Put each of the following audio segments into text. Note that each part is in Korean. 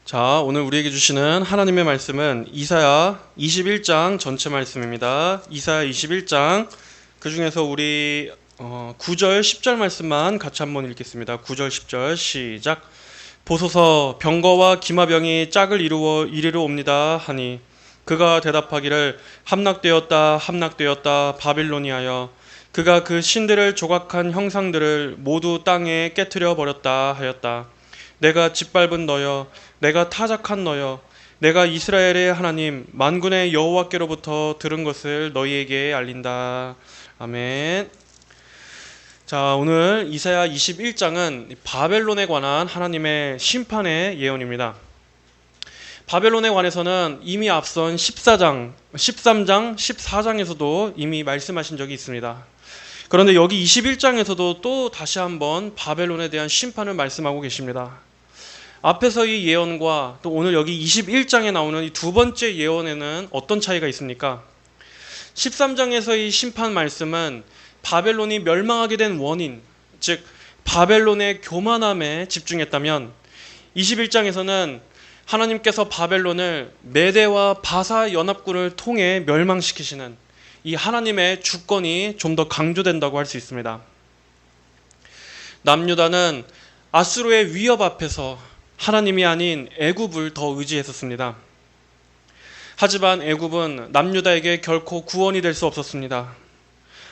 자, 오늘 우리에게 주시는 하나님의 말씀은 이사야 21장 전체 말씀입니다. 이사야 21장 그 중에서 우리 9절 10절 말씀만 같이 한번 읽겠습니다. 9절 10절 시작. 보소서 병거와 기마병이 짝을 이리로 옵니다 하니 그가 대답하기를 함락되었다 함락되었다 바빌로니하여 그가 그 신들을 조각한 형상들을 모두 땅에 깨트려 버렸다 하였다. 내가 짓밟은 너여, 내가 타작한 너여, 내가 이스라엘의 하나님 만군의 여호와께로부터 들은 것을 너희에게 알린다. 아멘. 자, 오늘 이사야 21장은 바벨론에 관한 하나님의 심판의 예언입니다. 바벨론에 관해서는 이미 앞선 13장, 14장에서도 이미 말씀하신 적이 있습니다. 그런데 여기 21장에서도 또 다시 한번 바벨론에 대한 심판을 말씀하고 계십니다. 앞에서의 예언과 또 오늘 여기 21장에 나오는 이 두 번째 예언에는 어떤 차이가 있습니까? 13장에서의 심판 말씀은 바벨론이 멸망하게 된 원인, 즉 바벨론의 교만함에 집중했다면 21장에서는 하나님께서 바벨론을 메대와 바사 연합군을 통해 멸망시키시는 이 하나님의 주권이 좀 더 강조된다고 할 수 있습니다. 남유다는 아수르의 위협 앞에서 하나님이 아닌 애굽을 더 의지했었습니다. 하지만 애굽은 남유다에게 결코 구원이 될 수 없었습니다.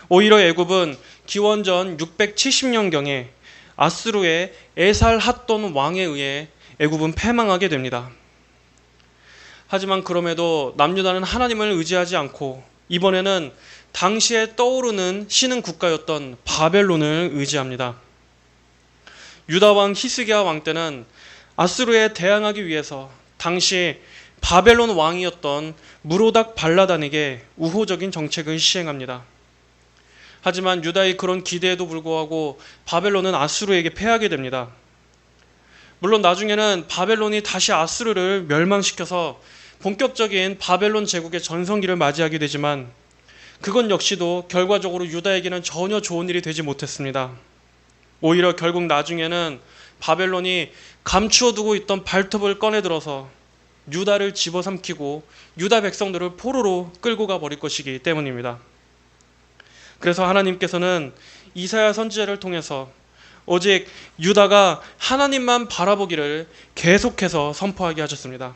오히려 애굽은 기원전 670년경에 아수르의 에살핫돈 왕에 의해 애굽은 패망하게 됩니다. 하지만 그럼에도 남유다는 하나님을 의지하지 않고 이번에는 당시에 떠오르는 신흥 국가였던 바벨론을 의지합니다. 유다 왕 히스기야 왕 때는 아수르에 대항하기 위해서 당시 바벨론 왕이었던 무로닥 발라단에게 우호적인 정책을 시행합니다. 하지만 유다의 그런 기대에도 불구하고 바벨론은 아수르에게 패하게 됩니다. 물론 나중에는 바벨론이 다시 아수르를 멸망시켜서 본격적인 바벨론 제국의 전성기를 맞이하게 되지만 그건 역시도 결과적으로 유다에게는 전혀 좋은 일이 되지 못했습니다. 오히려 결국 나중에는 바벨론이 감추어두고 있던 발톱을 꺼내들어서 유다를 집어삼키고 유다 백성들을 포로로 끌고 가버릴 것이기 때문입니다. 그래서 하나님께서는 이사야 선지자를 통해서 오직 유다가 하나님만 바라보기를 계속해서 선포하게 하셨습니다.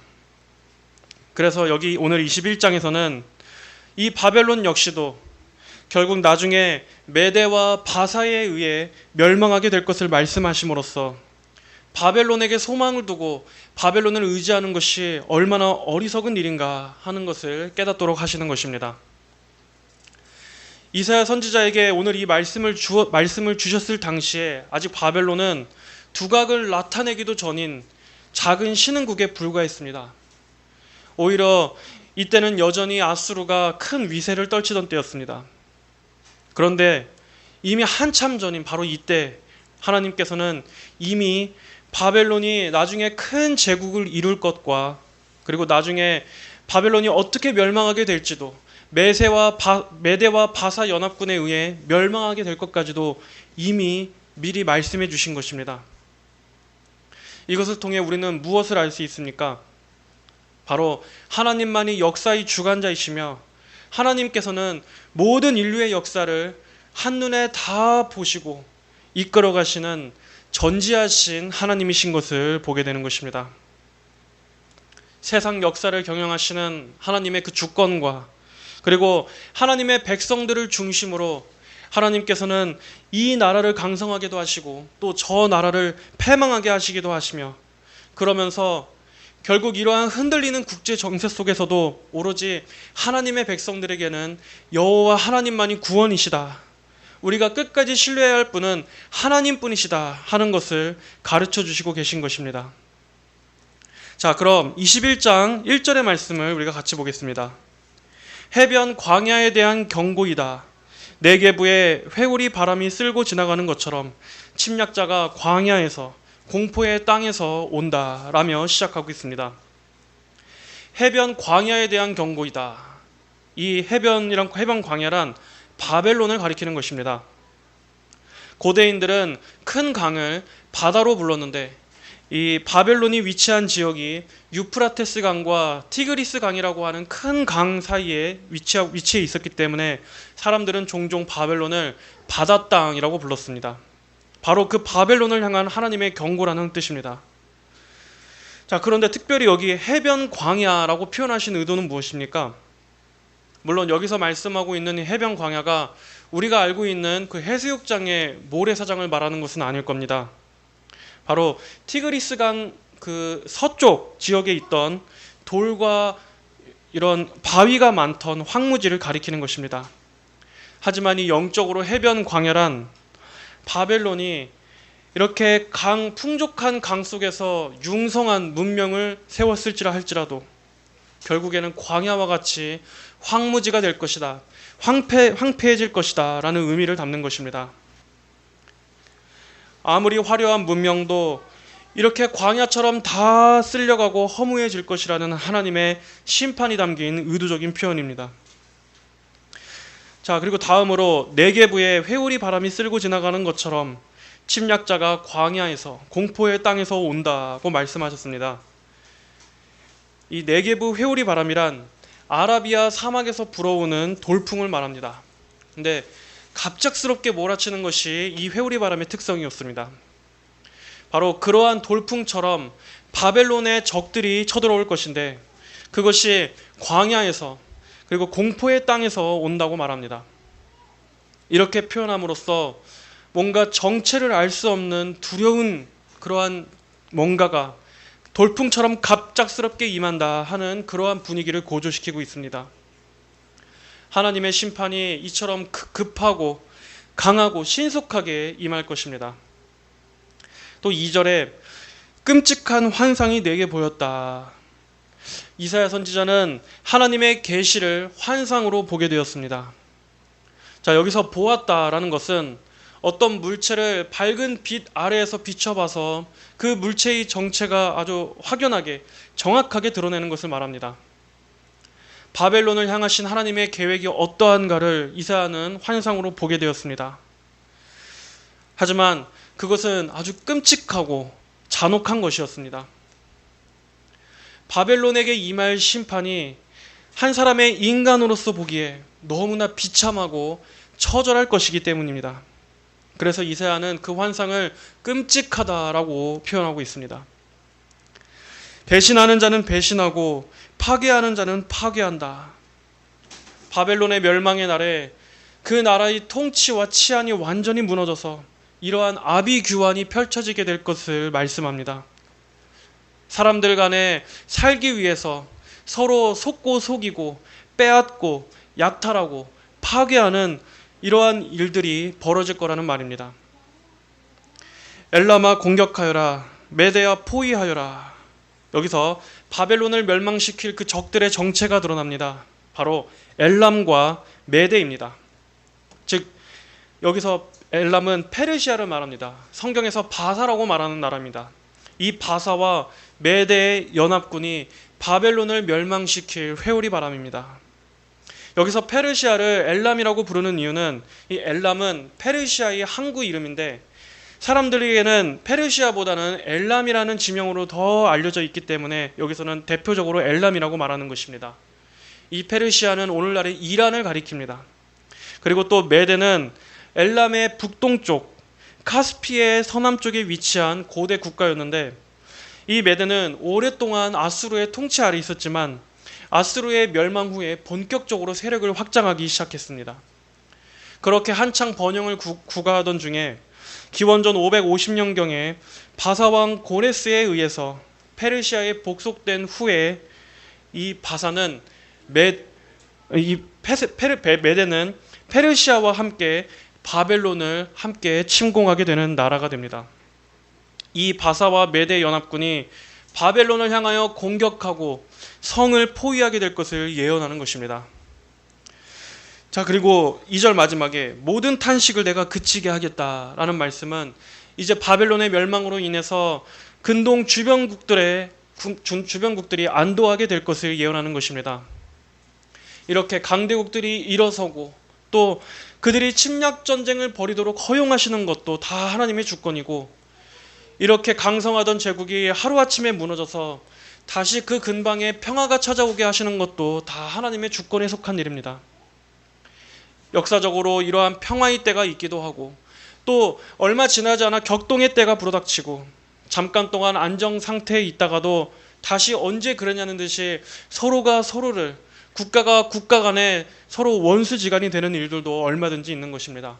그래서 여기 오늘 21장에서는 이 바벨론 역시도 결국 나중에 메대와 바사에 의해 멸망하게 될 것을 말씀하심으로써 바벨론에게 소망을 두고 바벨론을 의지하는 것이 얼마나 어리석은 일인가 하는 것을 깨닫도록 하시는 것입니다. 이사야 선지자에게 오늘 이 말씀을 주셨을 당시에 아직 바벨론은 두각을 나타내기도 전인 작은 신흥국에 불과했습니다. 오히려 이때는 여전히 아수르가 큰 위세를 떨치던 때였습니다. 그런데 이미 한참 전인 바로 이때 하나님께서는 이미 바벨론이 나중에 큰 제국을 이룰 것과 그리고 나중에 바벨론이 어떻게 멸망하게 될지도 메대와 바사 연합군에 의해 멸망하게 될 것까지도 이미 미리 말씀해 주신 것입니다. 이것을 통해 우리는 무엇을 알 수 있습니까? 바로 하나님만이 역사의 주관자이시며 하나님께서는 모든 인류의 역사를 한눈에 다 보시고 이끌어 가시는 전지하신 하나님이신 것을 보게 되는 것입니다. 세상 역사를 경영하시는 하나님의 그 주권과 그리고 하나님의 백성들을 중심으로 하나님께서는 이 나라를 강성하게도 하시고 또 저 나라를 패망하게 하시기도 하시며 그러면서 결국 이러한 흔들리는 국제 정세 속에서도 오로지 하나님의 백성들에게는 여호와 하나님만이 구원이시다. 우리가 끝까지 신뢰해야 할 분은 하나님뿐이시다 하는 것을 가르쳐 주시고 계신 것입니다. 자, 그럼 21장 1절의 말씀을 우리가 같이 보겠습니다. 해변 광야에 대한 경고이다. 네게부에 회오리 바람이 쓸고 지나가는 것처럼 침략자가 광야에서 공포의 땅에서 온다 라며 시작하고 있습니다. 해변 광야에 대한 경고이다. 이 해변 광야란 바벨론을 가리키는 것입니다. 고대인들은 큰 강을 바다로 불렀는데 이 바벨론이 위치한 지역이 유프라테스 강과 티그리스 강이라고 하는 큰 강 사이에 위치해 있었기 때문에 사람들은 종종 바벨론을 바다 땅이라고 불렀습니다. 바로 그 바벨론을 향한 하나님의 경고라는 뜻입니다. 자, 그런데 특별히 여기 해변 광야라고 표현하신 의도는 무엇입니까? 물론 여기서 말씀하고 있는 해변 광야가 우리가 알고 있는 그 해수욕장의 모래사장을 말하는 것은 아닐 겁니다. 바로 티그리스 강 그 서쪽 지역에 있던 돌과 이런 바위가 많던 황무지를 가리키는 것입니다. 하지만 이 영적으로 해변 광야란 바벨론이 이렇게 풍족한 강 속에서 융성한 문명을 세웠을지라 할지라도 결국에는 광야와 같이 황무지가 될 것이다, 황폐해질 것이다 라는 의미를 담는 것입니다. 아무리 화려한 문명도 이렇게 광야처럼 다 쓸려가고 허무해질 것이라는 하나님의 심판이 담긴 의도적인 표현입니다. 자, 그리고 다음으로 네게부에 회오리 바람이 쓸고 지나가는 것처럼 침략자가 광야에서 공포의 땅에서 온다고 말씀하셨습니다. 이 네게부 회오리 바람이란 아라비아 사막에서 불어오는 돌풍을 말합니다. 근데 갑작스럽게 몰아치는 것이 이 회오리 바람의 특성이었습니다. 바로 그러한 돌풍처럼 바벨론의 적들이 쳐들어올 것인데 그것이 광야에서 그리고 공포의 땅에서 온다고 말합니다. 이렇게 표현함으로써 뭔가 정체를 알 수 없는 두려운 그러한 뭔가가 돌풍처럼 갑작스럽게 임한다 하는 그러한 분위기를 고조시키고 있습니다. 하나님의 심판이 이처럼 급하고 강하고 신속하게 임할 것입니다. 또 2절에 끔찍한 환상이 내게 보였다. 이사야 선지자는 하나님의 계시를 환상으로 보게 되었습니다. 자, 여기서 보았다라는 것은 어떤 물체를 밝은 빛 아래에서 비춰봐서 그 물체의 정체가 아주 확연하게 정확하게 드러내는 것을 말합니다. 바벨론을 향하신 하나님의 계획이 어떠한가를 이사야는 환상으로 보게 되었습니다. 하지만 그것은 아주 끔찍하고 잔혹한 것이었습니다. 바벨론에게 임할 심판이 한 사람의 인간으로서 보기에 너무나 비참하고 처절할 것이기 때문입니다. 그래서 이사야는 그 환상을 끔찍하다라고 표현하고 있습니다. 배신하는 자는 배신하고 파괴하는 자는 파괴한다. 바벨론의 멸망의 날에 그 나라의 통치와 치안이 완전히 무너져서 이러한 아비규환이 펼쳐지게 될 것을 말씀합니다. 사람들 간에 살기 위해서 서로 속고 속이고 빼앗고 약탈하고 파괴하는 이러한 일들이 벌어질 거라는 말입니다. 엘람아 공격하여라, 메대아 포위하여라. 여기서 바벨론을 멸망시킬 그 적들의 정체가 드러납니다. 바로 엘람과 메대입니다. 즉 여기서 엘람은 페르시아를 말합니다. 성경에서 바사라고 말하는 나라입니다. 이 바사와 메대의 연합군이 바벨론을 멸망시킬 회오리 바람입니다. 여기서 페르시아를 엘람이라고 부르는 이유는 이 엘람은 페르시아의 항구 이름인데 사람들에게는 페르시아보다는 엘람이라는 지명으로 더 알려져 있기 때문에 여기서는 대표적으로 엘람이라고 말하는 것입니다. 이 페르시아는 오늘날의 이란을 가리킵니다. 그리고 또 메대는 엘람의 북동쪽 카스피의 서남쪽에 위치한 고대 국가였는데 이 메대는 오랫동안 아수르의 통치 아래 있었지만 아수르의 멸망 후에 본격적으로 세력을 확장하기 시작했습니다. 그렇게 한창 번영을 구가하던 중에 기원전 550년경에 바사왕 고레스에 의해서 페르시아에 복속된 후에 이 바사는 메대는 페르시아와 함께 바벨론을 함께 침공하게 되는 나라가 됩니다. 이 바사와 메대 연합군이 바벨론을 향하여 공격하고 성을 포위하게 될 것을 예언하는 것입니다. 자, 그리고 2절 마지막에 모든 탄식을 내가 그치게 하겠다라는 말씀은 이제 바벨론의 멸망으로 인해서 근동 주변국들이 안도하게 될 것을 예언하는 것입니다. 이렇게 강대국들이 일어서고 또 그들이 침략 전쟁을 벌이도록 허용하시는 것도 다 하나님의 주권이고 이렇게 강성하던 제국이 하루아침에 무너져서 다시 그 근방에 평화가 찾아오게 하시는 것도 다 하나님의 주권에 속한 일입니다. 역사적으로 이러한 평화의 때가 있기도 하고 또 얼마 지나지 않아 격동의 때가 불어닥치고 잠깐 동안 안정 상태에 있다가도 다시 언제 그러냐는 듯이 서로가 서로를 국가가 국가 간에 서로 원수지간이 되는 일들도 얼마든지 있는 것입니다.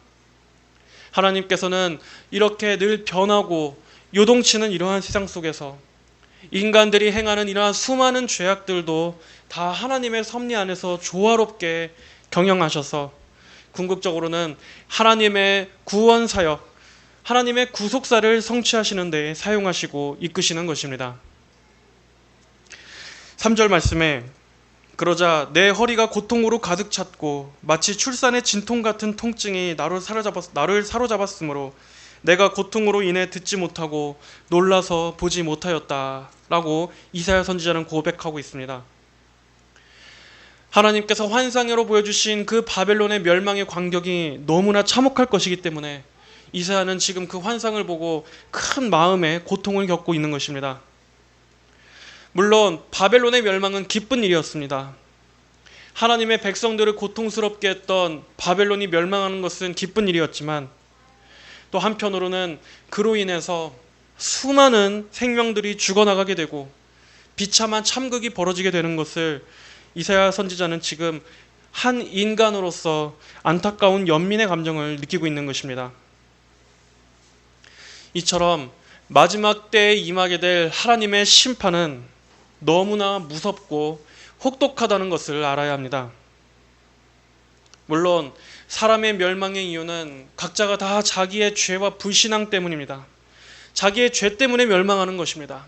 하나님께서는 이렇게 늘 변하고 요동치는 이러한 세상 속에서 인간들이 행하는 이러한 수많은 죄악들도 다 하나님의 섭리 안에서 조화롭게 경영하셔서 궁극적으로는 하나님의 구원 사역, 하나님의 구속사를 성취하시는 데 사용하시고 이끄시는 것입니다. 3절 말씀에 그러자 내 허리가 고통으로 가득 찼고 마치 출산의 진통 같은 통증이 나를 사로잡았으므로 내가 고통으로 인해 듣지 못하고 놀라서 보지 못하였다 라고 이사야 선지자는 고백하고 있습니다. 하나님께서 환상으로 보여주신 그 바벨론의 멸망의 광경이 너무나 참혹할 것이기 때문에 이사야는 지금 그 환상을 보고 큰 마음의 고통을 겪고 있는 것입니다. 물론 바벨론의 멸망은 기쁜 일이었습니다. 하나님의 백성들을 고통스럽게 했던 바벨론이 멸망하는 것은 기쁜 일이었지만 또 한편으로는 그로 인해서 수많은 생명들이 죽어나가게 되고 비참한 참극이 벌어지게 되는 것을 이사야 선지자는 지금 한 인간으로서 안타까운 연민의 감정을 느끼고 있는 것입니다. 이처럼 마지막 때에 임하게 될 하나님의 심판은 너무나 무섭고 혹독하다는 것을 알아야 합니다. 물론 사람의 멸망의 이유는 각자가 다 자기의 죄와 불신앙 때문입니다. 자기의 죄 때문에 멸망하는 것입니다.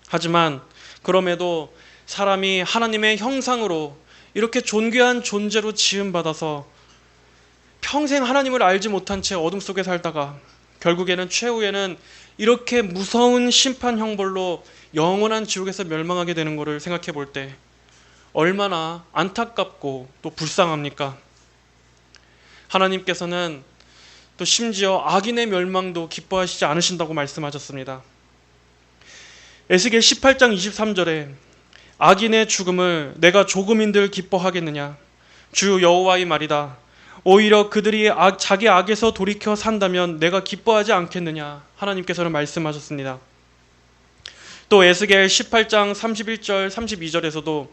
하지만 그럼에도 사람이 하나님의 형상으로 이렇게 존귀한 존재로 지음받아서 평생 하나님을 알지 못한 채 어둠 속에 살다가 결국에는 최후에는 이렇게 무서운 심판 형벌로 영원한 지옥에서 멸망하게 되는 것을 생각해 볼 때 얼마나 안타깝고 또 불쌍합니까? 하나님께서는 또 심지어 악인의 멸망도 기뻐하시지 않으신다고 말씀하셨습니다. 에스겔 18장 23절에 악인의 죽음을 내가 조금인들 기뻐하겠느냐? 주 여호와의 말이다. 오히려 그들이 자기 악에서 돌이켜 산다면 내가 기뻐하지 않겠느냐? 하나님께서는 말씀하셨습니다. 또 에스겔 18장 31절 32절에서도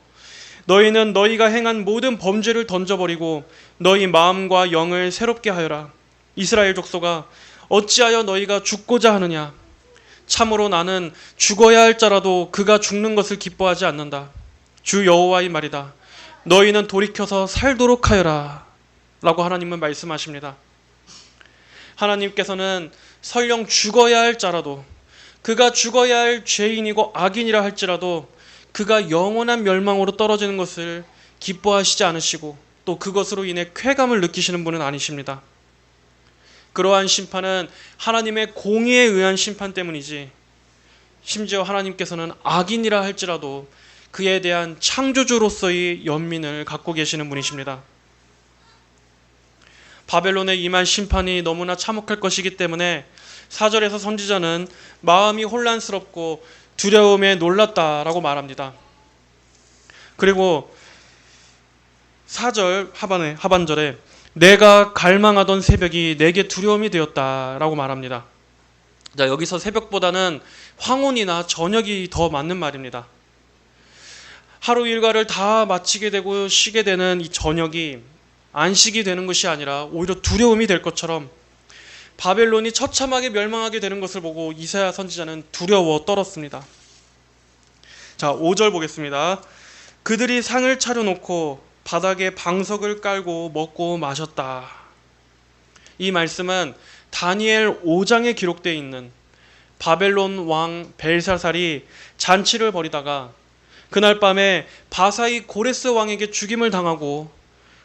너희는 너희가 행한 모든 범죄를 던져버리고 너희 마음과 영을 새롭게 하여라. 이스라엘 족속아 어찌하여 너희가 죽고자 하느냐? 참으로 나는 죽어야 할 자라도 그가 죽는 것을 기뻐하지 않는다. 주 여호와의 말이다. 너희는 돌이켜서 살도록 하여라 라고 하나님은 말씀하십니다. 하나님께서는 설령 죽어야 할 자라도 그가 죽어야 할 죄인이고 악인이라 할지라도 그가 영원한 멸망으로 떨어지는 것을 기뻐하시지 않으시고 또 그것으로 인해 쾌감을 느끼시는 분은 아니십니다. 그러한 심판은 하나님의 공의에 의한 심판 때문이지 심지어 하나님께서는 악인이라 할지라도 그에 대한 창조주로서의 연민을 갖고 계시는 분이십니다. 바벨론에 임한 심판이 너무나 참혹할 것이기 때문에 4절에서 선지자는 마음이 혼란스럽고 두려움에 놀랐다라고 말합니다. 그리고 4절 하반절에 내가 갈망하던 새벽이 내게 두려움이 되었다라고 말합니다. 자, 여기서 새벽보다는 황혼이나 저녁이 더 맞는 말입니다. 하루 일과를 다 마치게 되고 쉬게 되는 이 저녁이 안식이 되는 것이 아니라 오히려 두려움이 될 것처럼 바벨론이 처참하게 멸망하게 되는 것을 보고 이사야 선지자는 두려워 떨었습니다. 자, 5절 보겠습니다. 그들이 상을 차려놓고 바닥에 방석을 깔고 먹고 마셨다. 이 말씀은 다니엘 5장에 기록되어 있는 바벨론 왕 벨사살이 잔치를 벌이다가 그날 밤에 바사이 고레스 왕에게 죽임을 당하고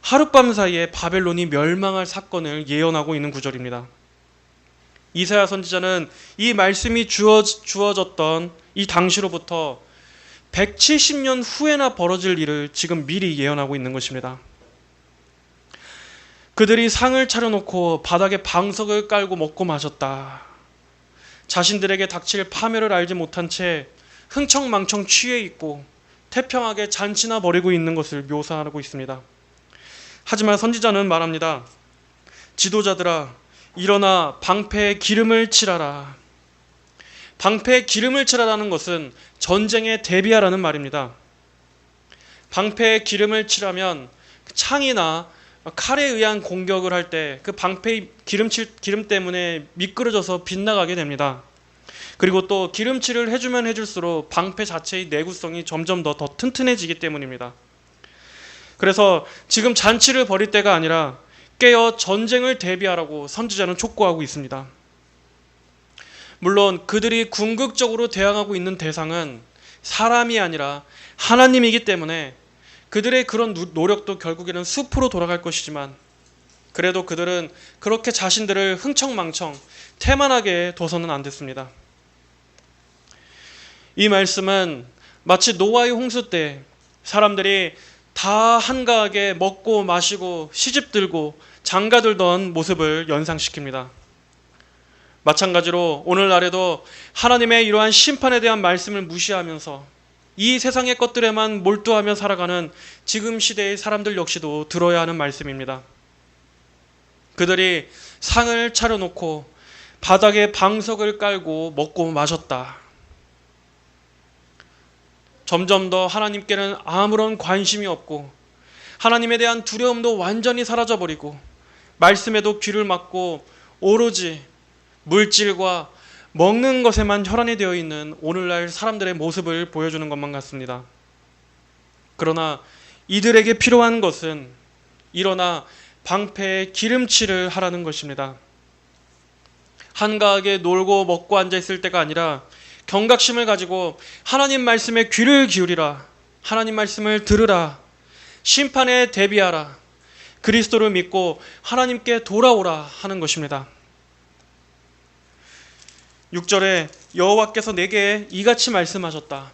하룻밤 사이에 바벨론이 멸망할 사건을 예언하고 있는 구절입니다. 이사야 선지자는 이 말씀이 주어졌던 이 당시로부터 170년 후에나 벌어질 일을 지금 미리 예언하고 있는 것입니다. 그들이 상을 차려놓고 바닥에 방석을 깔고 먹고 마셨다. 자신들에게 닥칠 파멸을 알지 못한 채 흥청망청 취해 있고 태평하게 잔치나 벌이고 있는 것을 묘사하고 있습니다. 하지만 선지자는 말합니다. 지도자들아, 일어나 방패에 기름을 칠하라. 방패에 기름을 칠하라는 것은 전쟁에 대비하라는 말입니다. 방패에 기름을 칠하면 창이나 칼에 의한 공격을 할 때 그 방패 기름 때문에 미끄러져서 빗나가게 됩니다. 그리고 또 기름칠을 해주면 해줄수록 방패 자체의 내구성이 점점 더 튼튼해지기 때문입니다. 그래서 지금 잔치를 벌일 때가 아니라 깨어 전쟁을 대비하라고 선지자는 촉구하고 있습니다. 물론 그들이 궁극적으로 대항하고 있는 대상은 사람이 아니라 하나님이기 때문에 그들의 그런 노력도 결국에는 숲으로 돌아갈 것이지만, 그래도 그들은 그렇게 자신들을 흥청망청 태만하게 둬서는 안 됐습니다. 이 말씀은 마치 노아의 홍수 때 사람들이 다 한가하게 먹고 마시고 시집들고 장가들던 모습을 연상시킵니다. 마찬가지로 오늘날에도 하나님의 이러한 심판에 대한 말씀을 무시하면서 이 세상의 것들에만 몰두하며 살아가는 지금 시대의 사람들 역시도 들어야 하는 말씀입니다. 그들이 상을 차려놓고 바닥에 방석을 깔고 먹고 마셨다. 점점 더 하나님께는 아무런 관심이 없고 하나님에 대한 두려움도 완전히 사라져버리고 말씀에도 귀를 막고 오로지 물질과 먹는 것에만 혈안이 되어 있는 오늘날 사람들의 모습을 보여주는 것만 같습니다. 그러나 이들에게 필요한 것은 일어나 방패에 기름칠을 하라는 것입니다. 한가하게 놀고 먹고 앉아있을 때가 아니라 경각심을 가지고 하나님 말씀에 귀를 기울이라, 하나님 말씀을 들으라, 심판에 대비하라, 그리스도를 믿고 하나님께 돌아오라 하는 것입니다. 6절에 여호와께서 내게 이같이 말씀하셨다.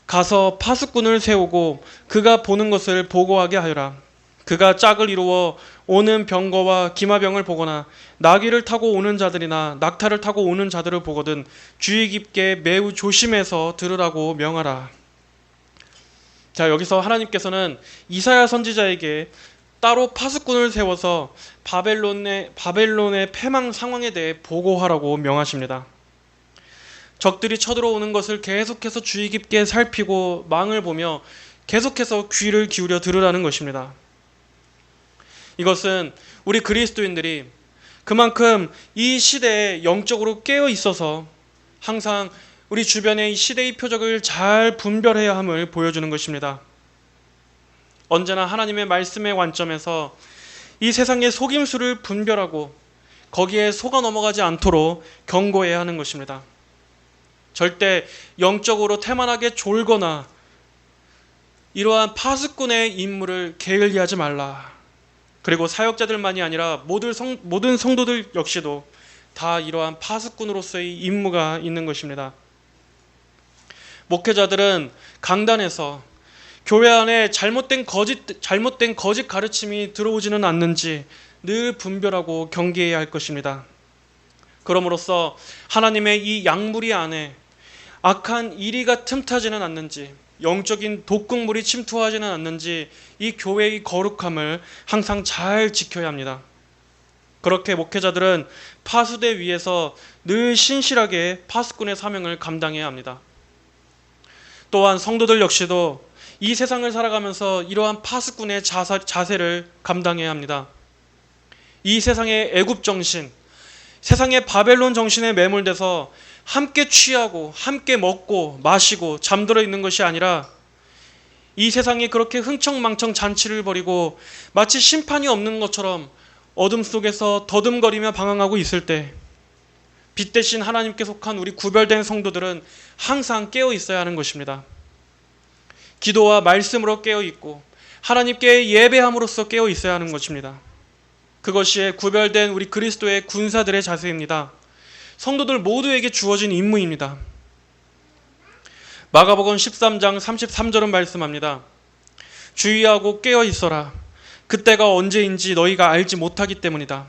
가서 파수꾼을 세우고 그가 보는 것을 보고하게 하여라. 그가 짝을 이루어 오는 병거와 기마병을 보거나 나귀를 타고 오는 자들이나 낙타를 타고 오는 자들을 보거든 주의 깊게 매우 조심해서 들으라고 명하라. 자, 여기서 하나님께서는 이사야 선지자에게 따로 파수꾼을 세워서 바벨론의 패망 상황에 대해 보고하라고 명하십니다. 적들이 쳐들어오는 것을 계속해서 주의 깊게 살피고 망을 보며 계속해서 귀를 기울여 들으라는 것입니다. 이것은 우리 그리스도인들이 그만큼 이 시대에 영적으로 깨어 있어서 항상 우리 주변의 이 시대의 표적을 잘 분별해야 함을 보여주는 것입니다. 언제나 하나님의 말씀의 관점에서 이 세상의 속임수를 분별하고 거기에 속아 넘어가지 않도록 경고해야 하는 것입니다. 절대 영적으로 태만하게 졸거나 이러한 파수꾼의 임무를 게을리하지 말라. 그리고 사역자들만이 아니라 모든 성도들 역시도 다 이러한 파수꾼으로서의 임무가 있는 것입니다. 목회자들은 강단에서 교회 안에 잘못된 거짓 가르침이 들어오지는 않는지 늘 분별하고 경계해야 할 것입니다. 그럼으로써 하나님의 이 양무리 안에 악한 이리가 틈타지는 않는지, 영적인 독극물이 침투하지는 않는지 이 교회의 거룩함을 항상 잘 지켜야 합니다. 그렇게 목회자들은 파수대 위에서 늘 신실하게 파수꾼의 사명을 감당해야 합니다. 또한 성도들 역시도 이 세상을 살아가면서 이러한 파수꾼의 자세를 감당해야 합니다. 이 세상의 애굽 정신, 세상의 바벨론 정신에 매몰돼서 함께 취하고 함께 먹고 마시고 잠들어 있는 것이 아니라 이 세상이 그렇게 흥청망청 잔치를 벌이고 마치 심판이 없는 것처럼 어둠 속에서 더듬거리며 방황하고 있을 때 빛 대신 하나님께 속한 우리 구별된 성도들은 항상 깨어 있어야 하는 것입니다. 기도와 말씀으로 깨어 있고 하나님께 예배함으로써 깨어 있어야 하는 것입니다. 그것이 구별된 우리 그리스도의 군사들의 자세입니다. 성도들 모두에게 주어진 임무입니다. 마가복음 13장 33절은 말씀합니다. 주의하고 깨어 있어라. 그때가 언제인지 너희가 알지 못하기 때문이다.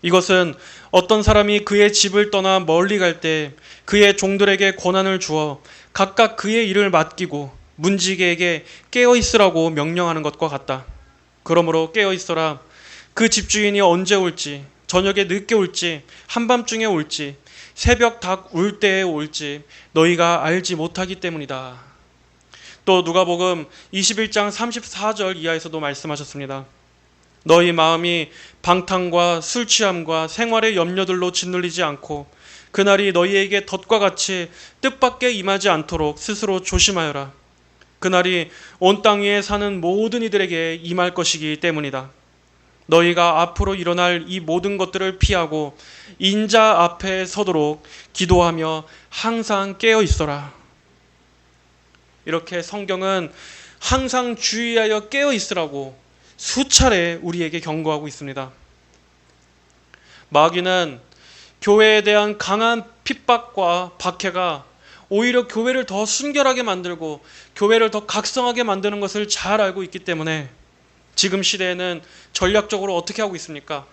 이것은 어떤 사람이 그의 집을 떠나 멀리 갈 때 그의 종들에게 권한을 주어 각각 그의 일을 맡기고 문지기에게 깨어 있으라고 명령하는 것과 같다. 그러므로 깨어 있어라. 그 집주인이 언제 올지, 저녁에 늦게 올지, 한밤중에 올지, 새벽 닭 울 때에 올지 너희가 알지 못하기 때문이다. 또 누가복음 21장 34절 이하에서도 말씀하셨습니다. 너희 마음이 방탕과 술 취함과 생활의 염려들로 짓눌리지 않고 그날이 너희에게 덫과 같이 뜻밖에 임하지 않도록 스스로 조심하여라. 그날이 온 땅 위에 사는 모든 이들에게 임할 것이기 때문이다. 너희가 앞으로 일어날 이 모든 것들을 피하고 인자 앞에 서도록 기도하며 항상 깨어 있어라. 이렇게 성경은 항상 주의하여 깨어 있으라고 수차례 우리에게 경고하고 있습니다. 마귀는 교회에 대한 강한 핍박과 박해가 오히려 교회를 더 순결하게 만들고 교회를 더 각성하게 만드는 것을 잘 알고 있기 때문에 지금 시대에는 전략적으로 어떻게 하고 있습니까?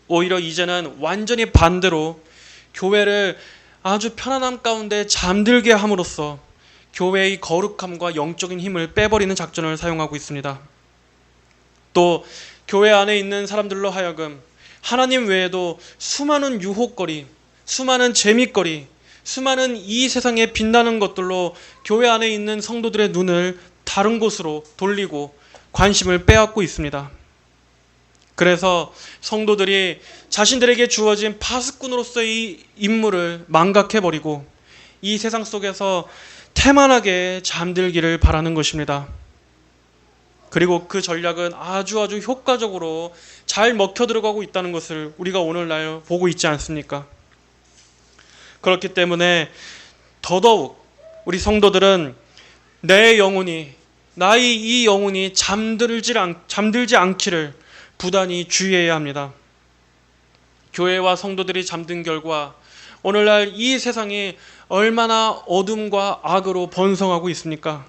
오히려 이제는 완전히 반대로 교회를 아주 편안함 가운데 잠들게 함으로써 교회의 거룩함과 영적인 힘을 빼버리는 작전을 사용하고 있습니다. 또 교회 안에 있는 사람들로 하여금 하나님 외에도 수많은 유혹거리, 수많은 재밌거리, 수많은 이 세상에 빛나는 것들로 교회 안에 있는 성도들의 눈을 다른 곳으로 돌리고 관심을 빼앗고 있습니다. 그래서 성도들이 자신들에게 주어진 파수꾼으로서의 임무를 망각해버리고 이 세상 속에서 태만하게 잠들기를 바라는 것입니다. 그리고 그 전략은 아주 효과적으로 잘 먹혀 들어가고 있다는 것을 우리가 오늘날 보고 있지 않습니까? 그렇기 때문에 더더욱 우리 성도들은 내 영혼이, 나의 이 영혼이 잠들지 않기를 부단히 주의해야 합니다. 교회와 성도들이 잠든 결과 오늘날 이 세상이 얼마나 어둠과 악으로 번성하고 있습니까?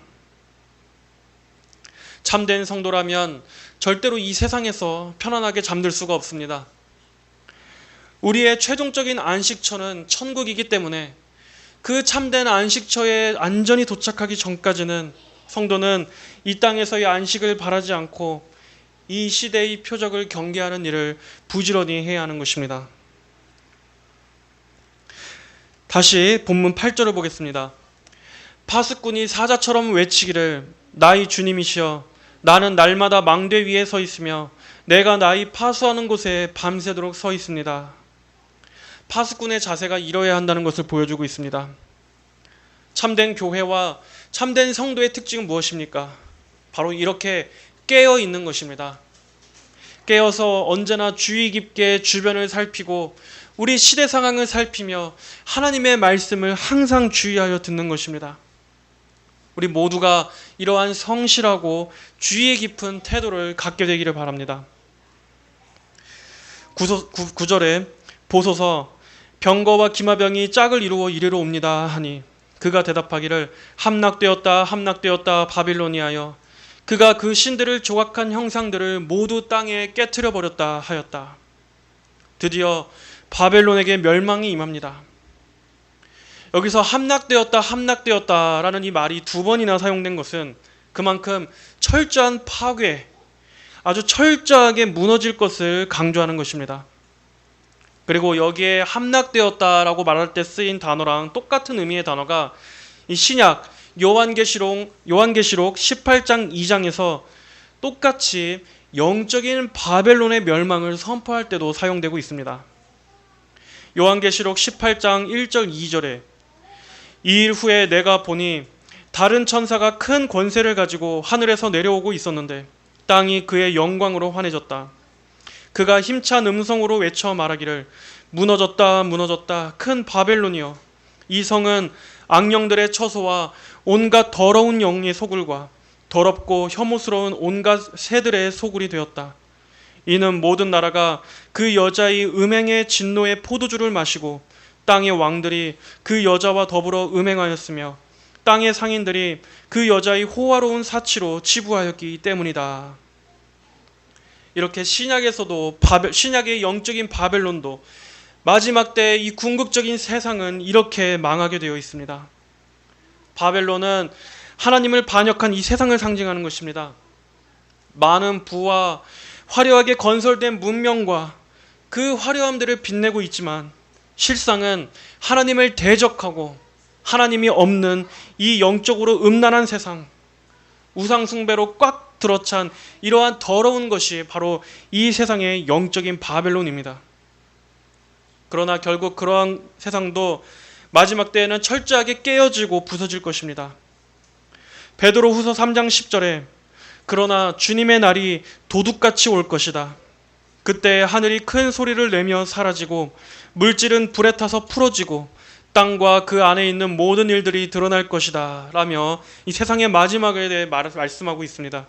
참된 성도라면 절대로 이 세상에서 편안하게 잠들 수가 없습니다. 우리의 최종적인 안식처는 천국이기 때문에 그 참된 안식처에 안전히 도착하기 전까지는 성도는 이 땅에서의 안식을 바라지 않고 이 시대의 표적을 경계하는 일을 부지런히 해야 하는 것입니다. 다시 본문 8절을 보겠습니다. 파수꾼이 사자처럼 외치기를 나의 주님이시여 나는 날마다 망대 위에 서 있으며 내가 나의 파수하는 곳에 밤새도록 서 있습니다. 파수꾼의 자세가 이뤄야 한다는 것을 보여주고 있습니다. 참된 교회와 참된 성도의 특징은 무엇입니까? 바로 이렇게 깨어 있는 것입니다. 깨어서 언제나 주의 깊게 주변을 살피고 우리 시대 상황을 살피며 하나님의 말씀을 항상 주의하여 듣는 것입니다. 우리 모두가 이러한 성실하고 주의 깊은 태도를 갖게 되기를 바랍니다. 9절에 보소서 병거와 기마병이 짝을 이루어 이리로 옵니다 하니 그가 대답하기를 함락되었다 바빌로니아여 그가 그 신들을 조각한 형상들을 모두 땅에 깨트려 버렸다 하였다. 드디어 바벨론에게 멸망이 임합니다. 여기서 함락되었다라는 이 말이 두 번이나 사용된 것은 그만큼 철저한 파괴, 아주 철저하게 무너질 것을 강조하는 것입니다. 그리고 여기에 함락되었다라고 말할 때 쓰인 단어랑 똑같은 의미의 단어가 이 신약 요한계시록 18장 2장에서 똑같이 영적인 바벨론의 멸망을 선포할 때도 사용되고 있습니다. 요한계시록 18장 1절 2절에 이 일 후에 내가 보니 다른 천사가 큰 권세를 가지고 하늘에서 내려오고 있었는데 땅이 그의 영광으로 환해졌다. 그가 힘찬 음성으로 외쳐 말하기를 무너졌다 큰 바벨론이여 이 성은 악령들의 처소와 온갖 더러운 영의 소굴과 더럽고 혐오스러운 온갖 새들의 소굴이 되었다. 이는 모든 나라가 그 여자의 음행의 진노의 포도주를 마시고 땅의 왕들이 그 여자와 더불어 음행하였으며 땅의 상인들이 그 여자의 호화로운 사치로 치부하였기 때문이다. 이렇게 신약에서도 신약의 영적인 바벨론도 마지막 때 이 궁극적인 세상은 이렇게 망하게 되어 있습니다. 바벨론은 하나님을 반역한 이 세상을 상징하는 것입니다. 많은 부와 화려하게 건설된 문명과 그 화려함들을 빛내고 있지만 실상은 하나님을 대적하고 하나님이 없는 이 영적으로 음란한 세상, 우상 숭배로 꽉 들어찬 이러한 더러운 것이 바로 이 세상의 영적인 바벨론입니다. 그러나 결국 그러한 세상도 마지막 때에는 철저하게 깨어지고 부서질 것입니다. 베드로후서 3장 10절에 그러나 주님의 날이 도둑같이 올 것이다. 그때 하늘이 큰 소리를 내며 사라지고 물질은 불에 타서 풀어지고 땅과 그 안에 있는 모든 일들이 드러날 것이다 라며 이 세상의 마지막에 대해 말씀하고 있습니다.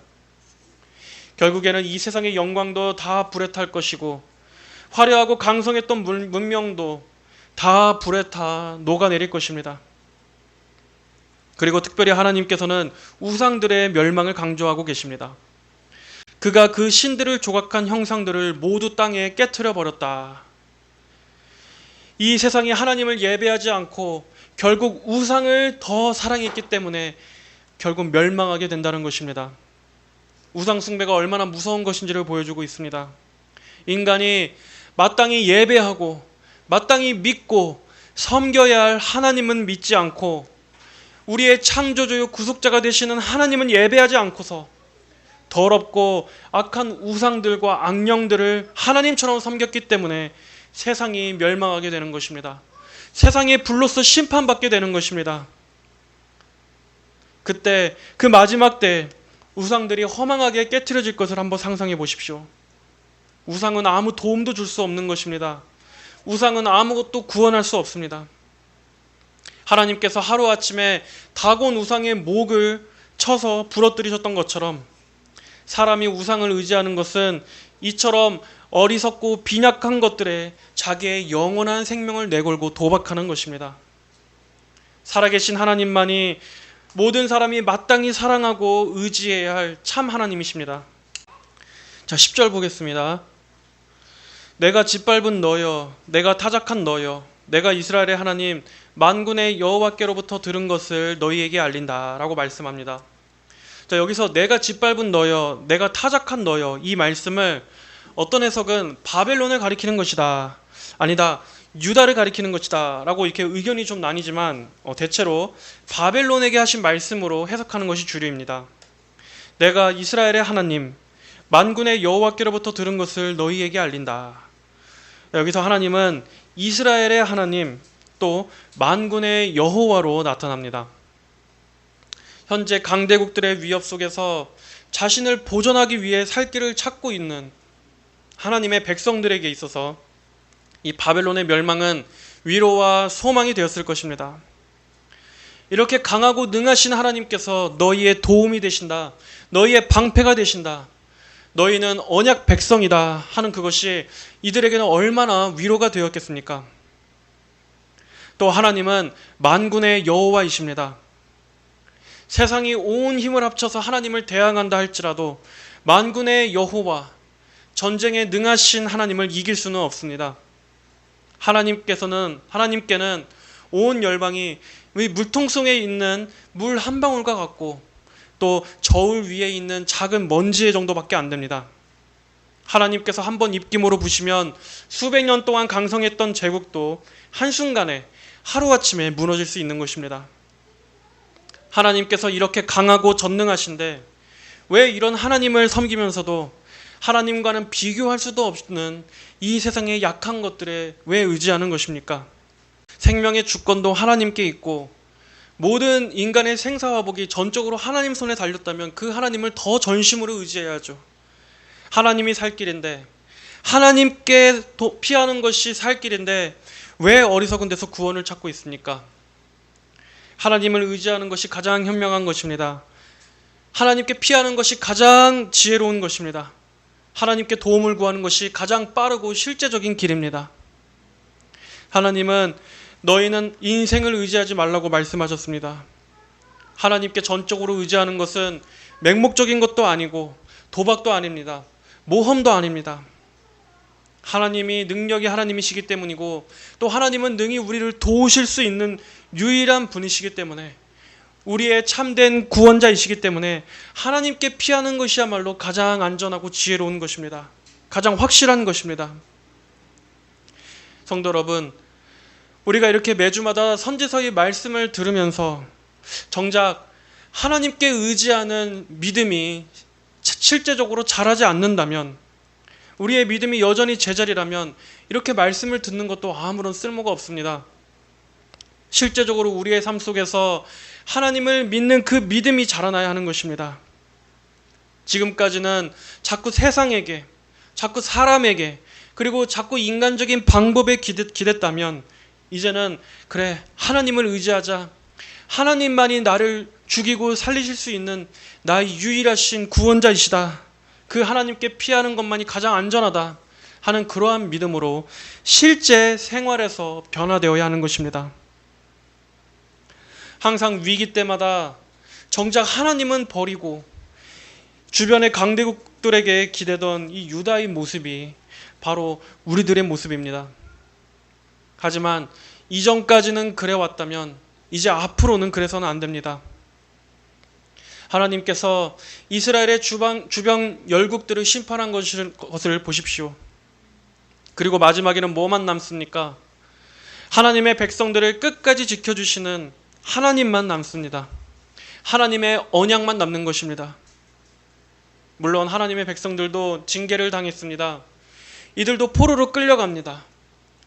결국에는 이 세상의 영광도 다 불에 탈 것이고 화려하고 강성했던 문명도 다 불에 타 녹아내릴 것입니다. 그리고 특별히 하나님께서는 우상들의 멸망을 강조하고 계십니다. 그가 그 신들을 조각한 형상들을 모두 땅에 깨트려 버렸다. 이 세상이 하나님을 예배하지 않고 결국 우상을 더 사랑했기 때문에 결국 멸망하게 된다는 것입니다. 우상 숭배가 얼마나 무서운 것인지를 보여주고 있습니다. 인간이 마땅히 예배하고 마땅히 믿고 섬겨야 할 하나님은 믿지 않고 우리의 창조주요 구속자가 되시는 하나님은 예배하지 않고서 더럽고 악한 우상들과 악령들을 하나님처럼 섬겼기 때문에 세상이 멸망하게 되는 것입니다. 세상의 불로서 심판받게 되는 것입니다. 그때 그 마지막 때 우상들이 허망하게 깨트려질 것을 한번 상상해 보십시오. 우상은 아무 도움도 줄 수 없는 것입니다. 우상은 아무것도 구원할 수 없습니다. 하나님께서 하루아침에 다곤 우상의 목을 쳐서 부러뜨리셨던 것처럼 사람이 우상을 의지하는 것은 이처럼 어리석고 빈약한 것들에 자기의 영원한 생명을 내걸고 도박하는 것입니다. 살아계신 하나님만이 모든 사람이 마땅히 사랑하고 의지해야 할 참 하나님이십니다. 자, 10절 보겠습니다. 내가 짓밟은 너여, 내가 타작한 너여, 내가 이스라엘의 하나님 만군의 여호와께로부터 들은 것을 너희에게 알린다 라고 말씀합니다. 자, 여기서 내가 짓밟은 너여, 내가 타작한 너여, 이 말씀을 어떤 해석은 바벨론을 가리키는 것이다, 아니다, 유다를 가리키는 것이다 라고 이렇게 의견이 좀 나뉘지만 대체로 바벨론에게 하신 말씀으로 해석하는 것이 주류입니다. 내가 이스라엘의 하나님 만군의 여호와께로부터 들은 것을 너희에게 알린다. 여기서 하나님은 이스라엘의 하나님 또 만군의 여호와로 나타납니다. 현재 강대국들의 위협 속에서 자신을 보존하기 위해 살 길을 찾고 있는 하나님의 백성들에게 있어서 이 바벨론의 멸망은 위로와 소망이 되었을 것입니다. 이렇게 강하고 능하신 하나님께서 너희의 도움이 되신다, 너희의 방패가 되신다, 너희는 언약 백성이다 하는 그것이 이들에게는 얼마나 위로가 되었겠습니까? 또 하나님은 만군의 여호와이십니다. 세상이 온 힘을 합쳐서 하나님을 대항한다 할지라도 만군의 여호와, 전쟁에 능하신 하나님을 이길 수는 없습니다. 하나님께는 온 열방이 물통성에 있는 물 한 방울과 같고 또 저울 위에 있는 작은 먼지 정도밖에 안 됩니다. 하나님께서 한번 입김으로 부시면 수백 년 동안 강성했던 제국도 한순간에 하루아침에 무너질 수 있는 것입니다. 하나님께서 이렇게 강하고 전능하신데 왜 이런 하나님을 섬기면서도 하나님과는 비교할 수도 없는 이 세상의 약한 것들에 왜 의지하는 것입니까? 생명의 주권도 하나님께 있고 모든 인간의 생사화복이 전적으로 하나님 손에 달렸다면 그 하나님을 더 전심으로 의지해야죠. 하나님이 살 길인데, 하나님께 피하는 것이 살 길인데 왜 어리석은 데서 구원을 찾고 있습니까? 하나님을 의지하는 것이 가장 현명한 것입니다. 하나님께 피하는 것이 가장 지혜로운 것입니다. 하나님께 도움을 구하는 것이 가장 빠르고 실제적인 길입니다. 하나님은 너희는 인생을 의지하지 말라고 말씀하셨습니다. 하나님께 전적으로 의지하는 것은 맹목적인 것도 아니고 도박도 아닙니다. 모험도 아닙니다. 하나님이 능력이 하나님이시기 때문이고 또 하나님은 능히 우리를 도우실 수 있는 유일한 분이시기 때문에 우리의 참된 구원자이시기 때문에 하나님께 피하는 것이야말로 가장 안전하고 지혜로운 것입니다. 가장 확실한 것입니다. 성도 여러분, 우리가 이렇게 매주마다 선지서의 말씀을 들으면서 정작 하나님께 의지하는 믿음이 실제적으로 자라지 않는다면, 우리의 믿음이 여전히 제자리라면 이렇게 말씀을 듣는 것도 아무런 쓸모가 없습니다. 실제적으로 우리의 삶 속에서 하나님을 믿는 그 믿음이 자라나야 하는 것입니다. 지금까지는 자꾸 세상에게, 자꾸 사람에게, 그리고 자꾸 인간적인 방법에 기댔다면 이제는 그래, 하나님을 의지하자. 하나님만이 나를 죽이고 살리실 수 있는 나의 유일하신 구원자이시다. 그 하나님께 피하는 것만이 가장 안전하다 하는 그러한 믿음으로 실제 생활에서 변화되어야 하는 것입니다. 항상 위기 때마다 정작 하나님은 버리고 주변의 강대국들에게 기대던 이 유다의 모습이 바로 우리들의 모습입니다. 하지만 이전까지는 그래왔다면 이제 앞으로는 그래서는 안 됩니다. 하나님께서 이스라엘의 주변 열국들을 심판한 것을 보십시오. 그리고 마지막에는 뭐만 남습니까? 하나님의 백성들을 끝까지 지켜주시는 하나님만 남습니다. 하나님의 언약만 남는 것입니다. 물론 하나님의 백성들도 징계를 당했습니다. 이들도 포로로 끌려갑니다.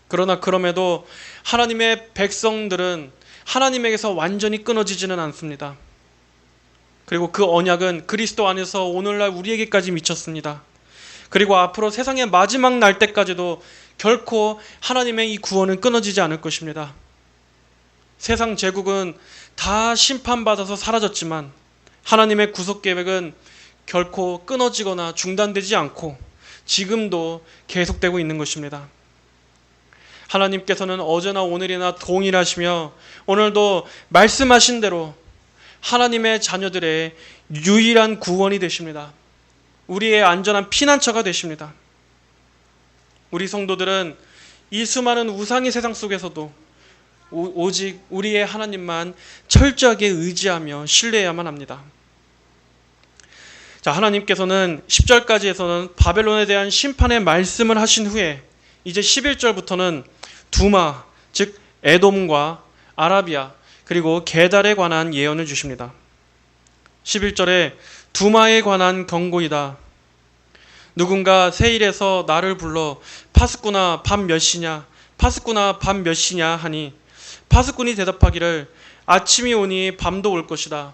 그러나 그럼에도 하나님의 백성들은 하나님에게서 완전히 끊어지지는 않습니다. 그리고 그 언약은 그리스도 안에서 오늘날 우리에게까지 미쳤습니다. 그리고 앞으로 세상의 마지막 날 때까지도 결코 하나님의 이 구원은 끊어지지 않을 것입니다. 세상 제국은 다 심판받아서 사라졌지만 하나님의 구속 계획은 결코 끊어지거나 중단되지 않고 지금도 계속되고 있는 것입니다. 하나님께서는 어제나 오늘이나 동일하시며 오늘도 말씀하신 대로 하나님의 자녀들의 유일한 구원이 되십니다. 우리의 안전한 피난처가 되십니다. 우리 성도들은 이 수많은 우상의 세상 속에서도 오직 우리의 하나님만 철저하게 의지하며 신뢰해야만 합니다. 자, 하나님께서는 10절까지에서는 바벨론에 대한 심판의 말씀을 하신 후에 이제 11절부터는 두마, 즉 에돔과 아라비아, 그리고 게달에 관한 예언을 주십니다. 11절에 두마에 관한 경고이다. 누군가 세일에서 나를 불러 파스쿠나 밤 몇 시냐, 파스쿠나 밤 몇 시냐 하니 파스꾼이 대답하기를 아침이 오니 밤도 올 것이다.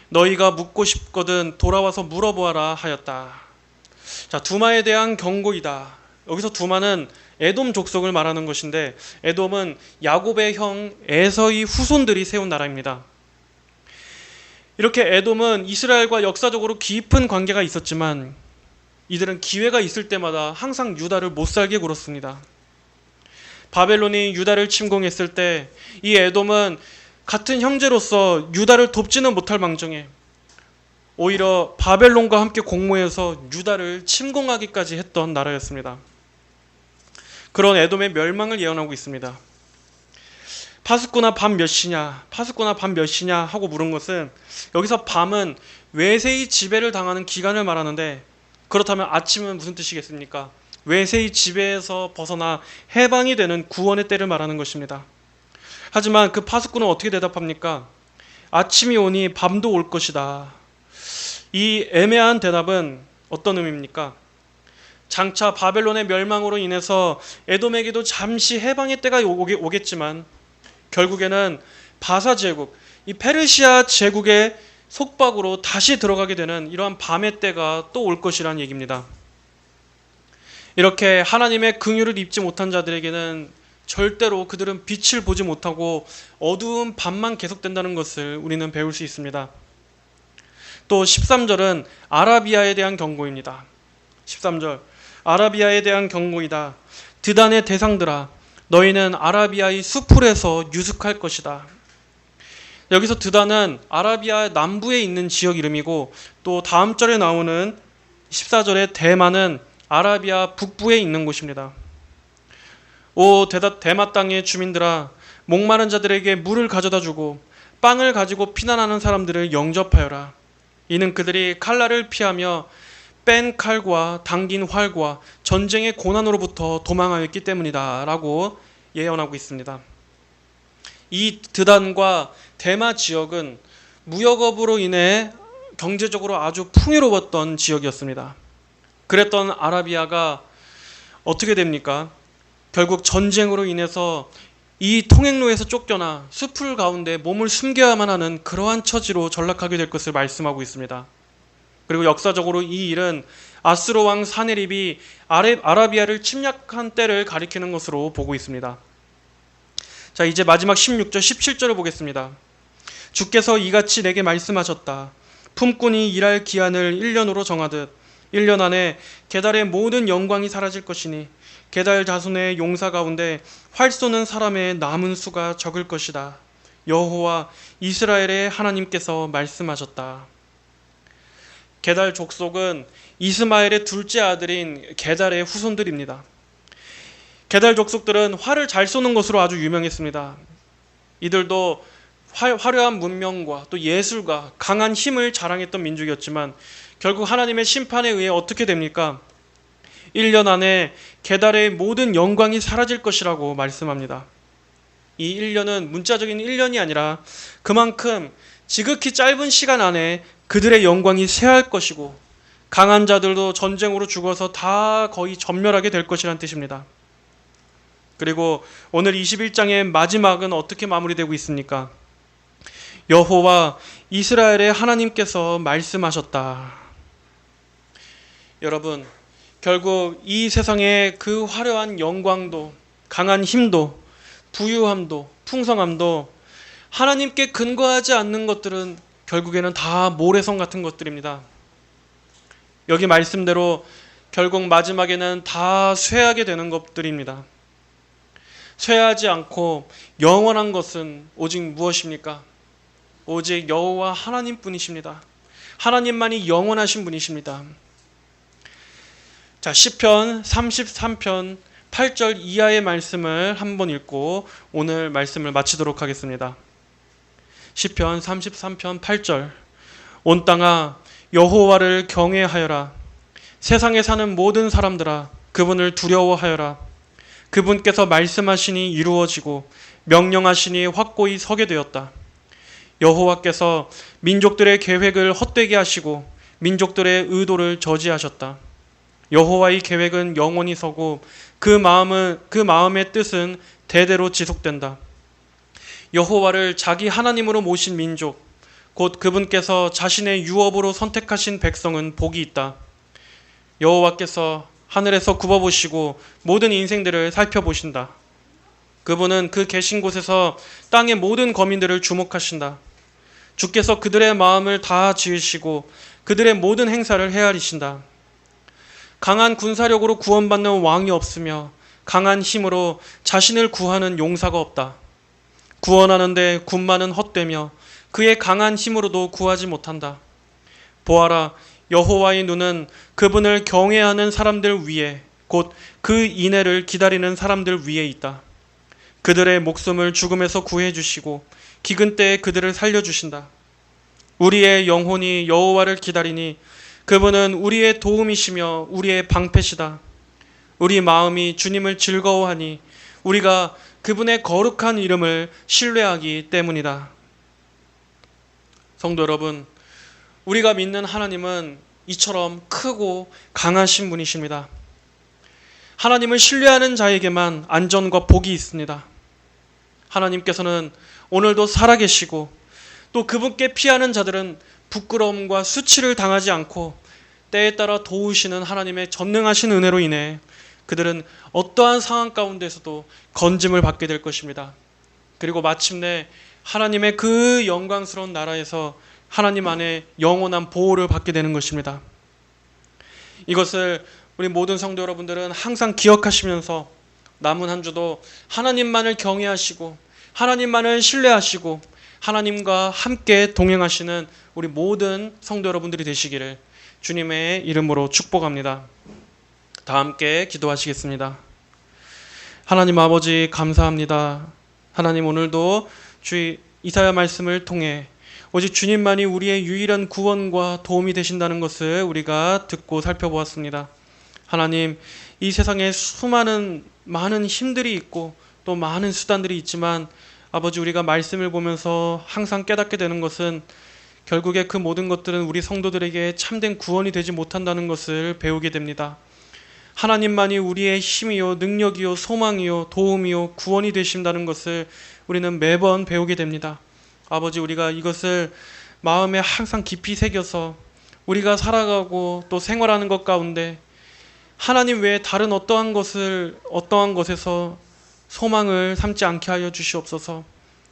너희가 묻고 싶거든 돌아와서 물어보아라 하였다. 자, 두마에 대한 경고이다. 여기서 두마는 에돔 족속을 말하는 것인데 에돔은 야곱의 형 에서의 후손들이 세운 나라입니다. 이렇게 에돔은 이스라엘과 역사적으로 깊은 관계가 있었지만 이들은 기회가 있을 때마다 항상 유다를 못살게 굴었습니다. 바벨론이 유다를 침공했을 때 이 에돔은 같은 형제로서 유다를 돕지는 못할 망정에 오히려 바벨론과 함께 공모해서 유다를 침공하기까지 했던 나라였습니다. 그런 에돔의 멸망을 예언하고 있습니다. 파스쿠나 밤 몇 시냐, 파스쿠나 밤 몇 시냐 하고 물은 것은 여기서 밤은 외세의 지배를 당하는 기간을 말하는데 그렇다면 아침은 무슨 뜻이겠습니까? 외세의 지배에서 벗어나 해방이 되는 구원의 때를 말하는 것입니다. 하지만 그 파스쿠는 어떻게 대답합니까? 아침이 오니 밤도 올 것이다. 이 애매한 대답은 어떤 의미입니까? 장차 바벨론의 멸망으로 인해서 에돔에게도 잠시 해방의 때가 오겠지만 결국에는 바사 제국, 이 페르시아 제국의 속박으로 다시 들어가게 되는 이러한 밤의 때가 또 올 것이라는 얘기입니다. 이렇게 하나님의 긍휼을 입지 못한 자들에게는 절대로 그들은 빛을 보지 못하고 어두운 밤만 계속된다는 것을 우리는 배울 수 있습니다. 또 13절은 아라비아에 대한 경고입니다. 13절 아라비아에 대한 경고이다. 드단의 대상들아 너희는 아라비아의 수풀에서 유숙할 것이다. 여기서 드단은 아라비아 남부에 있는 지역 이름이고 또 다음 절에 나오는 14절에 대마는 아라비아 북부에 있는 곳입니다. 대마 땅의 주민들아, 목마른 자들에게 물을 가져다 주고 빵을 가지고 피난하는 사람들을 영접하여라. 이는 그들이 칼날을 피하며 뺀 칼과 당긴 활과 전쟁의 고난으로부터 도망하였기 때문이다 라고 예언하고 있습니다. 이 드단과 대마 지역은 무역업으로 인해 경제적으로 아주 풍요로웠던 지역이었습니다. 그랬던 아라비아가 어떻게 됩니까? 결국 전쟁으로 인해서 이 통행로에서 쫓겨나 숲을 가운데 몸을 숨겨야만 하는 그러한 처지로 전락하게 될 것을 말씀하고 있습니다. 그리고 역사적으로 이 일은 아스로 왕 사네립이 아라비아를 침략한 때를 가리키는 것으로 보고 있습니다. 자, 이제 마지막 16절 17절을 보겠습니다. 주께서 이같이 내게 말씀하셨다. 품꾼이 일할 기한을 1년으로 정하듯 1년 안에 게달의 모든 영광이 사라질 것이니 게달 자손의 용사 가운데 활 쏘는 사람의 남은 수가 적을 것이다. 여호와 이스라엘의 하나님께서 말씀하셨다. 게달 족속은 이스마엘의 둘째 아들인 게달의 후손들입니다. 게달 족속들은 활을 잘 쏘는 것으로 아주 유명했습니다. 이들도 화려한 문명과 또 예술과 강한 힘을 자랑했던 민족이었지만 결국 하나님의 심판에 의해 어떻게 됩니까? 1년 안에 게달의 모든 영광이 사라질 것이라고 말씀합니다. 이 1년은 문자적인 1년이 아니라 그만큼 지극히 짧은 시간 안에 그들의 영광이 쇠할 것이고 강한 자들도 전쟁으로 죽어서 다 거의 전멸하게 될 것이라는 뜻입니다. 그리고 오늘 21장의 마지막은 어떻게 마무리되고 있습니까? 여호와 이스라엘의 하나님께서 말씀하셨다. 여러분, 결국 이 세상의 그 화려한 영광도 강한 힘도 부유함도 풍성함도 하나님께 근거하지 않는 것들은 결국에는 다 모래성 같은 것들입니다. 여기 말씀대로 결국 마지막에는 다 쇠하게 되는 것들입니다. 쇠하지 않고 영원한 것은 오직 무엇입니까? 오직 여호와 하나님뿐이십니다. 하나님만이 영원하신 분이십니다. 자, 시편 33편 8절 이하의 말씀을 한번 읽고 오늘 말씀을 마치도록 하겠습니다. 시편 33편 8절. 온 땅아 여호와를 경외하여라. 세상에 사는 모든 사람들아 그분을 두려워하여라. 그분께서 말씀하시니 이루어지고 명령하시니 확고히 서게 되었다. 여호와께서 민족들의 계획을 헛되게 하시고 민족들의 의도를 저지하셨다. 여호와의 계획은 영원히 서고 그 마음의 뜻은 대대로 지속된다. 여호와를 자기 하나님으로 모신 민족, 곧 그분께서 자신의 유업으로 선택하신 백성은 복이 있다. 여호와께서 하늘에서 굽어보시고 모든 인생들을 살펴보신다. 그분은 그 계신 곳에서 땅의 모든 거민들을 주목하신다. 주께서 그들의 마음을 다 지으시고 그들의 모든 행사를 헤아리신다. 강한 군사력으로 구원받는 왕이 없으며 강한 힘으로 자신을 구하는 용사가 없다. 구원하는데 군마는 헛되며 그의 강한 힘으로도 구하지 못한다. 보아라, 여호와의 눈은 그분을 경외하는 사람들 위에 곧 그 인애를 기다리는 사람들 위에 있다. 그들의 목숨을 죽음에서 구해주시고 기근 때에 그들을 살려주신다. 우리의 영혼이 여호와를 기다리니 그분은 우리의 도움이시며 우리의 방패시다. 우리 마음이 주님을 즐거워하니 우리가 그분의 거룩한 이름을 신뢰하기 때문이다. 성도 여러분, 우리가 믿는 하나님은 이처럼 크고 강하신 분이십니다. 하나님을 신뢰하는 자에게만 안전과 복이 있습니다. 하나님께서는 오늘도 살아계시고 또 그분께 피하는 자들은 부끄러움과 수치를 당하지 않고 때에 따라 도우시는 하나님의 전능하신 은혜로 인해 그들은 어떠한 상황 가운데서도 건짐을 받게 될 것입니다. 그리고 마침내 하나님의 그 영광스러운 나라에서 하나님 안에 영원한 보호를 받게 되는 것입니다. 이것을 우리 모든 성도 여러분들은 항상 기억하시면서 남은 한 주도 하나님만을 경외하시고 하나님만을 신뢰하시고 하나님과 함께 동행하시는 우리 모든 성도 여러분들이 되시기를 주님의 이름으로 축복합니다. 다 함께 기도하시겠습니다. 하나님 아버지 감사합니다. 하나님 오늘도 주 이사야 말씀을 통해 오직 주님만이 우리의 유일한 구원과 도움이 되신다는 것을 우리가 듣고 살펴보았습니다. 하나님, 이 세상에 많은 힘들이 있고 또 많은 수단들이 있지만 아버지, 우리가 말씀을 보면서 항상 깨닫게 되는 것은 결국에 그 모든 것들은 우리 성도들에게 참된 구원이 되지 못한다는 것을 배우게 됩니다. 하나님만이 우리의 힘이요, 능력이요, 소망이요, 도움이요, 구원이 되신다는 것을 우리는 매번 배우게 됩니다. 아버지, 우리가 이것을 마음에 항상 깊이 새겨서 우리가 살아가고 또 생활하는 것 가운데 하나님 외에 다른 어떠한 것에서 소망을 삼지 않게 하여 주시옵소서.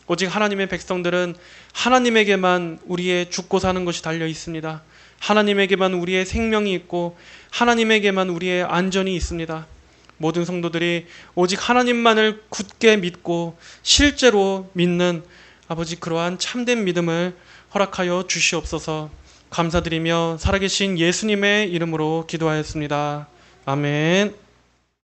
오직 하나님의 백성들은 하나님에게만 우리의 죽고 사는 것이 달려 있습니다. 하나님에게만 우리의 생명이 있고 하나님에게만 우리의 안전이 있습니다. 모든 성도들이 오직 하나님만을 굳게 믿고 실제로 믿는 아버지, 그러한 참된 믿음을 허락하여 주시옵소서. 감사드리며 살아계신 예수님의 이름으로 기도하였습니다. 아멘.